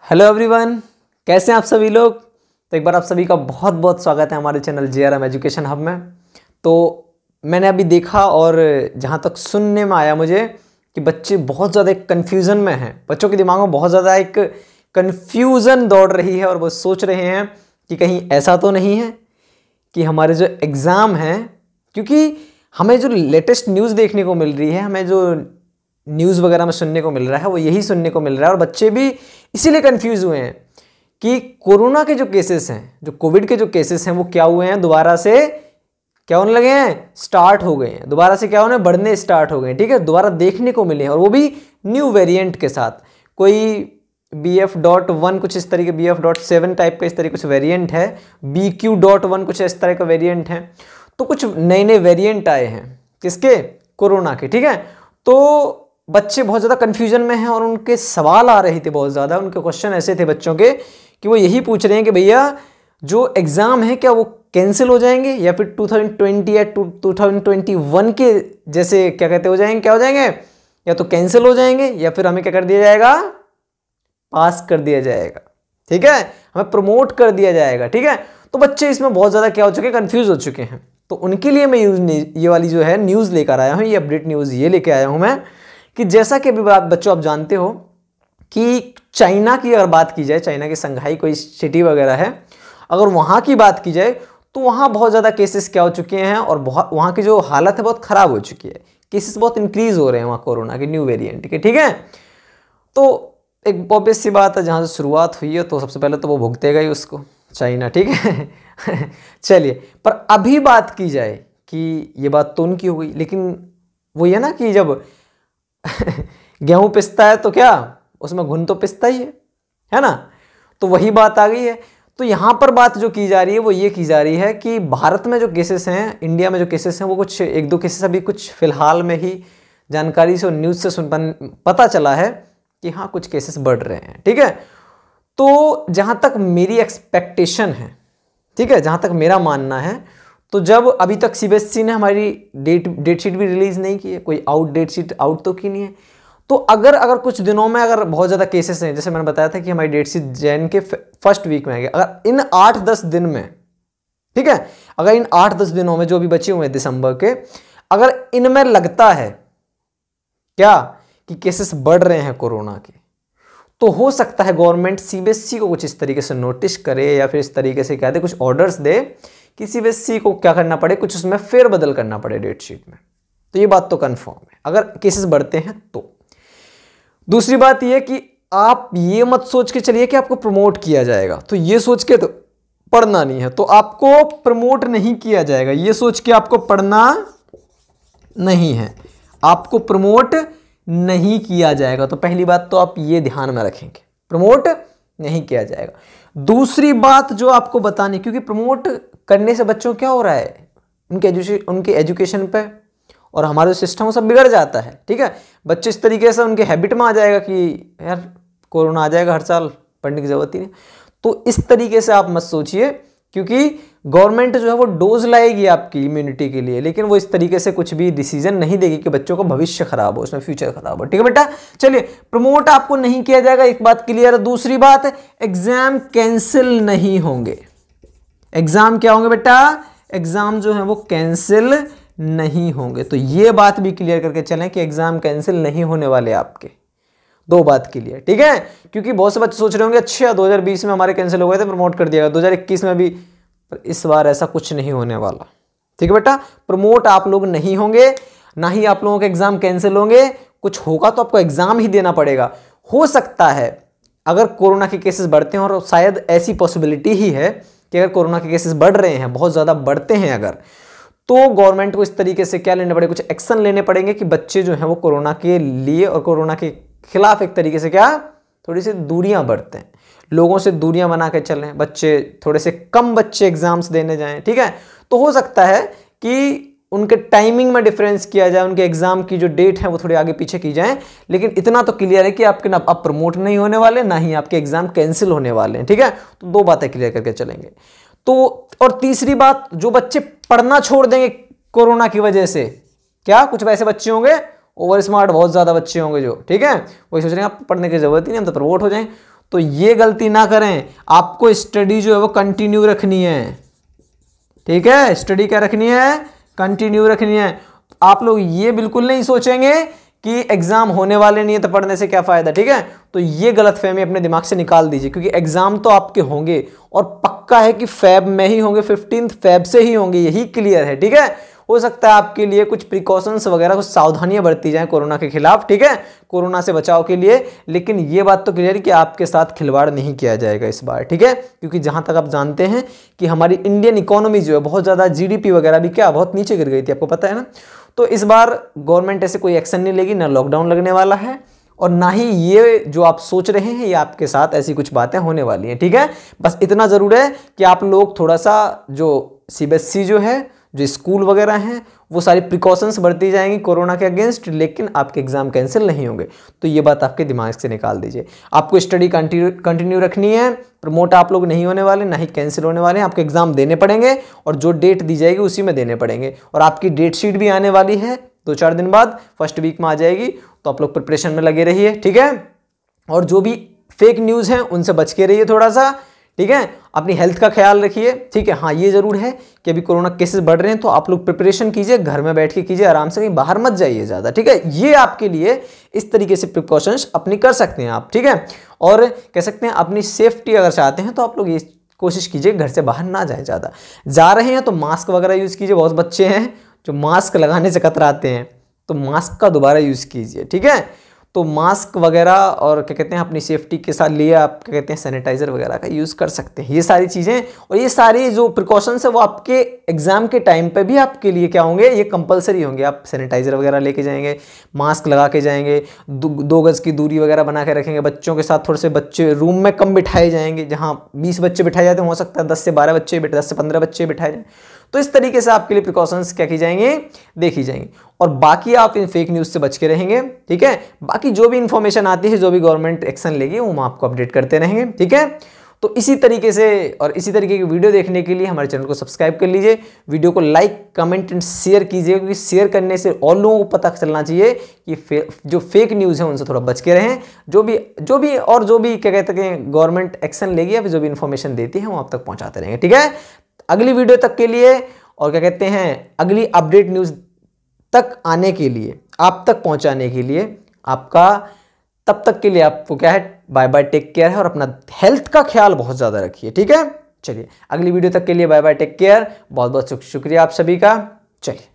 Hello everyone, कैसे हैं आप सभी लोग। तो एक बार आप सभी का बहुत बहुत स्वागत है हमारे चैनल JRM एजुकेशन हब में। तो मैंने अभी देखा और जहाँ तक सुनने में आया मुझे कि बच्चे बहुत ज़्यादा एक कन्फ्यूज़न में हैं। बच्चों के दिमाग में बहुत ज़्यादा एक कन्फ्यूज़न दौड़ रही है और वो सोच रहे हैं कि कहीं ऐसा तो नहीं है कि हमारे जो एग्ज़ाम हैं, क्योंकि हमें जो लेटेस्ट न्यूज़ देखने को मिल रही है, हमें जो न्यूज़ वगैरह में सुनने को मिल रहा है वो यही सुनने को मिल रहा है। और बच्चे भी इसीलिए कंफ्यूज हुए हैं कि कोरोना के जो केसेस हैं, जो कोविड के जो केसेस हैं, वो क्या हुए हैं, दोबारा से क्या होने लगे हैं, स्टार्ट हो गए हैं, दोबारा से क्या होने, बढ़ने स्टार्ट हो गए हैं। ठीक है, दोबारा देखने को मिले हैं और वो भी न्यू वेरिएंट के साथ। कोई BF.1 कुछ इस तरीके, BF.7 टाइप का इस तरीके कुछ वेरिएंट है, BQ.1 कुछ इस तरह का वेरिएंट है। तो कुछ नए नए वेरिएंट आए हैं किसके, कोरोना के। ठीक है, तो बच्चे बहुत ज़्यादा कन्फ्यूजन में हैं और उनके सवाल आ रहे थे बहुत ज़्यादा। उनके क्वेश्चन ऐसे थे बच्चों के कि वो यही पूछ रहे हैं कि भैया जो एग्ज़ाम है क्या वो कैंसिल हो जाएंगे या फिर 2020 या 2021 के जैसे क्या कहते हो जाएंगे, क्या हो जाएंगे, या तो कैंसिल हो जाएंगे या फिर हमें क्या कर दिया जाएगा, पास कर दिया जाएगा। ठीक है, हमें प्रमोट कर दिया जाएगा। ठीक है, तो बच्चे इसमें बहुत ज़्यादा क्या हो चुके हैं, कन्फ्यूज हो चुके हैं। तो उनके लिए मैं ये वाली जो है न्यूज़ लेकर आया हूँ, ये अपडेट न्यूज़ ये लेकर आया हूँ मैं कि जैसा कि अभी बच्चों आप जानते हो कि चाइना की अगर बात की जाए, चाइना की संघाई कोई सिटी वगैरह है, अगर वहाँ की बात की जाए तो वहाँ बहुत ज़्यादा केसेस क्या हो चुके हैं और वहाँ की जो हालत है बहुत ख़राब हो चुकी है। केसेस बहुत इंक्रीज हो रहे हैं वहाँ कोरोना के न्यू वेरिएंट के। ठीक है, तो एक ऑब्वियस सी बात है, जहाँ से शुरुआत हुई है तो सबसे पहले तो वो भुगतेगा ही उसको, चाइना। ठीक है चलिए, पर अभी बात की जाए कि ये बात तो उनकी हो गई, लेकिन वो ये ना कि जब गेहूं पिसता है तो क्या उसमें घुन तो पिसता ही है ना। तो वही बात आ गई है। तो यहां पर बात जो की जा रही है वो ये की जा रही है कि भारत में जो केसेस हैं, इंडिया में जो केसेस हैं, वो कुछ एक दो केसेस अभी कुछ फिलहाल में ही जानकारी से और न्यूज़ से पता चला है कि हाँ कुछ केसेस बढ़ रहे हैं। ठीक है, तो जहां तक मेरी एक्सपेक्टेशन है, ठीक है, जहां तक मेरा मानना है, तो जब अभी तक CBSE ने हमारी डेट शीट भी रिलीज नहीं की है, कोई डेट शीट आउट तो की नहीं है। तो अगर कुछ दिनों में अगर बहुत ज़्यादा केसेस हैं, जैसे मैंने बताया था कि हमारी डेट शीट जैन के फर्स्ट वीक में आएगी, अगर इन 8-10 दिन में, ठीक है, अगर इन 8-10 दिनों में जो भी बचे हुए हैं दिसंबर के, अगर इनमें लगता है क्या कि केसेस बढ़ रहे हैं कोरोना के, तो हो सकता है गवर्नमेंट CBSE को कुछ इस तरीके से नोटिस करे या फिर इस तरीके से क्या दे, कुछ ऑर्डर्स दे कि CBSE को क्या करना पड़े, कुछ उसमें फेरबदल करना पड़े डेट शीट में। तो ये बात तो कंफर्म है अगर केसेस बढ़ते हैं तो। दूसरी बात ये कि आप ये मत सोच के चलिए कि आपको प्रमोट किया जाएगा, तो ये सोच के तो पढ़ना नहीं है, तो आपको प्रमोट नहीं किया जाएगा, ये सोच के आपको पढ़ना नहीं है, आपको प्रमोट नहीं किया जाएगा। तो पहली बात तो आप ये ध्यान में रखेंगे, प्रमोट नहीं किया जाएगा। दूसरी बात जो आपको बतानी, क्योंकि प्रमोट करने से बच्चों क्या हो रहा है, उनके एजुकेशन पे और हमारा जो सिस्टम सब बिगड़ जाता है। ठीक है, बच्चे इस तरीके से उनके हैबिट में आ जाएगा कि यार कोरोना आ जाएगा हर साल, पढ़ने की जरूरत ही नहीं। तो इस तरीके से आप मत सोचिए, क्योंकि गवर्नमेंट जो है वो डोज लाएगी आपकी इम्यूनिटी के लिए, लेकिन वो इस तरीके से कुछ भी डिसीजन नहीं देगी कि बच्चों का भविष्य खराब हो, उसमें फ्यूचर खराब हो। ठीक है बेटा, चलिए, प्रमोट आपको नहीं किया जाएगा, एक बात क्लियर है। दूसरी बात, एग्जाम कैंसिल नहीं होंगे। एग्जाम क्या होंगे बेटा, एग्जाम जो है वो कैंसिल नहीं होंगे। तो ये बात भी क्लियर करके चलें कि एग्जाम कैंसिल नहीं होने वाले आपके, दो बात क्लियर। ठीक है, क्योंकि बहुत से बच्चे सोच रहे होंगे अच्छा 2020 में हमारे कैंसिल हो गए थे, प्रमोट कर दिया गया, 2021 में भी, पर इस बार ऐसा कुछ नहीं होने वाला। ठीक है बेटा, प्रमोट आप लोग नहीं होंगे, ना ही आप लोगों के एग्जाम कैंसिल होंगे। कुछ होगा तो आपको एग्जाम ही देना पड़ेगा। हो सकता है अगर कोरोना के केसेस बढ़ते हैं, और शायद ऐसी पॉसिबिलिटी ही है कि अगर कोरोना के केसेस बढ़ रहे हैं, बहुत ज़्यादा बढ़ते हैं अगर, तो गवर्नमेंट को इस तरीके से क्या लेने पड़ेगा, कुछ एक्शन लेने पड़ेंगे कि बच्चे जो हैं वो कोरोना के लिए और कोरोना के खिलाफ एक तरीके से क्या, थोड़ी सी दूरियां बढ़ते हैं, लोगों से दूरियां बना के चलें, बच्चे थोड़े से कम बच्चे एग्जाम्स देने जाएं। ठीक है, तो हो सकता है कि उनके टाइमिंग में डिफरेंस किया जाए, उनके एग्जाम की जो डेट है वो थोड़ी आगे पीछे की जाए, लेकिन इतना तो क्लियर है कि आपके ना आप प्रमोट नहीं होने वाले, ना ही आपके एग्जाम कैंसिल होने वाले हैं। ठीक है, तो दो बातें क्लियर करके चलेंगे। तो और तीसरी बात, जो बच्चे पढ़ना छोड़ देंगे कोरोना की वजह से, क्या कुछ वैसे बच्चे होंगे ओवर स्मार्ट, बहुत ज्यादा बच्चे होंगे जो, ठीक है, वही सोच रहे हैं आप पढ़ने की जरूरत ही नहीं, हम तो प्रमोट हो जाएं, तो ये गलती ना करें, आपको स्टडी जो है वो कंटिन्यू रखनी है, ठीक है। स्टडी क्या रखनी है, कंटिन्यू रखनी है। आप लोग ये बिल्कुल नहीं सोचेंगे कि एग्जाम होने वाले नहीं है तो पढ़ने से क्या फायदा, ठीक है। तो ये गलतफहमी अपने दिमाग से निकाल दीजिए, क्योंकि एग्जाम तो आपके होंगे और पक्का है कि फेब में ही होंगे, 15 फेब से ही होंगे, यही क्लियर है, ठीक है। हो सकता है आपके लिए कुछ प्रिकॉशंस वगैरह, कुछ सावधानियां बरती जाएं कोरोना के खिलाफ, ठीक है, कोरोना से बचाव के लिए, लेकिन ये बात तो क्लियर है कि आपके साथ खिलवाड़ नहीं किया जाएगा इस बार, ठीक है। क्योंकि जहां तक आप जानते हैं कि हमारी इंडियन इकोनॉमी जो है बहुत ज़्यादा जीडीपी वगैरह भी क्या बहुत नीचे गिर गई थी, आपको पता है ना। तो इस बार गवर्नमेंट ऐसे कोई एक्शन नहीं लेगी, ना लॉकडाउन लगने वाला है और ना ही ये जो आप सोच रहे हैं ये आपके साथ ऐसी कुछ बातें होने वाली हैं, ठीक है। बस इतना ज़रूर है कि आप लोग थोड़ा सा जो सीबीएसई जो है, जो स्कूल वगैरह हैं, वो सारी प्रिकॉशंस बरती जाएंगी कोरोना के अगेंस्ट, लेकिन आपके एग्जाम कैंसिल नहीं होंगे। तो ये बात आपके दिमाग से निकाल दीजिए। आपको स्टडी कंटिन्यू रखनी है, प्रमोट आप लोग नहीं होने वाले, ना ही कैंसिल होने वाले हैं। आपके एग्जाम देने पड़ेंगे और जो डेट दी जाएगी उसी में देने पड़ेंगे। और आपकी डेट शीट भी आने वाली है 2-4 दिन बाद, फर्स्ट वीक में आ जाएगी। तो आप लोग प्रिपरेशन में लगे रहिए, ठीक है। और जो भी फेक न्यूज़ हैं उनसे बच के रहिए थोड़ा सा, ठीक है। अपनी हेल्थ का ख्याल रखिए, ठीक है। हाँ, ये जरूर है कि अभी कोरोना केसेस बढ़ रहे हैं, तो आप लोग प्रिपरेशन कीजिए, घर में बैठ के कीजिए आराम से, कहीं बाहर मत जाइए ज़्यादा, ठीक है। ये आपके लिए इस तरीके से प्रिकॉशंस अपनी कर सकते हैं आप, ठीक है। और कह सकते हैं अपनी सेफ्टी अगर चाहते हैं तो आप लोग ये कोशिश कीजिए घर से बाहर ना जाए ज़्यादा। जा रहे हैं तो मास्क वगैरह यूज़ कीजिए। बहुत बच्चे हैं जो मास्क लगाने से कतराते हैं, तो मास्क का दोबारा यूज़ कीजिए, ठीक है। तो मास्क वगैरह और क्या कहते हैं अपनी सेफ्टी के साथ लिए आप क्या कहते हैं सैनिटाइज़र वगैरह का यूज़ कर सकते हैं। ये सारी चीज़ें और ये सारी जो प्रिकॉशंस है वो आपके एग्जाम के टाइम पे भी आपके लिए क्या होंगे, ये कंपलसरी होंगे। आप सैनिटाइज़र वगैरह लेके जाएंगे, मास्क लगा के जाएंगे, 2 गज़ की दूरी वगैरह बना के रखेंगे। बच्चों के साथ थोड़े से बच्चे रूम में कम बिठाए जाएंगे, जहाँ 20 बच्चे बिठाए जाते हैं हो सकता है 10 से 12 बच्चे, 10 से 15 बच्चे बिठाए जाएँ। तो इस तरीके से आपके लिए प्रिकॉशंस क्या की जाएंगे, देखी जाएंगी। और बाकी आप इन फेक न्यूज़ से बच के रहेंगे, ठीक है। बाकी जो भी इंफॉर्मेशन आती है, जो भी गवर्नमेंट एक्शन लेगी, वो हम आपको अपडेट करते रहेंगे, ठीक है। तो इसी तरीके से और इसी तरीके की वीडियो देखने के लिए हमारे चैनल को सब्सक्राइब कर लीजिए, वीडियो को लाइक, कमेंट एंड शेयर कीजिए, क्योंकि शेयर करने से और लोगों को पता चलना चाहिए कि जो फेक न्यूज़ है उनसे थोड़ा बच के रहें। जो भी क्या कहते हैं गवर्नमेंट एक्शन लेगी या फिर जो भी इंफॉर्मेशन देती है वो आप तक पहुँचाते रहेंगे, ठीक है। अगली वीडियो तक के लिए और क्या कहते हैं अगली अपडेट न्यूज़ तक आने के लिए, आप तक पहुंचाने के लिए आपका, तब तक के लिए आपको क्या है, बाय बाय, टेक केयर है। और अपना हेल्थ का ख्याल बहुत ज़्यादा रखिए, ठीक है। चलिए अगली वीडियो तक के लिए बाय बाय, टेक केयर। बहुत बहुत शुक्रिया आप सभी का। चलिए।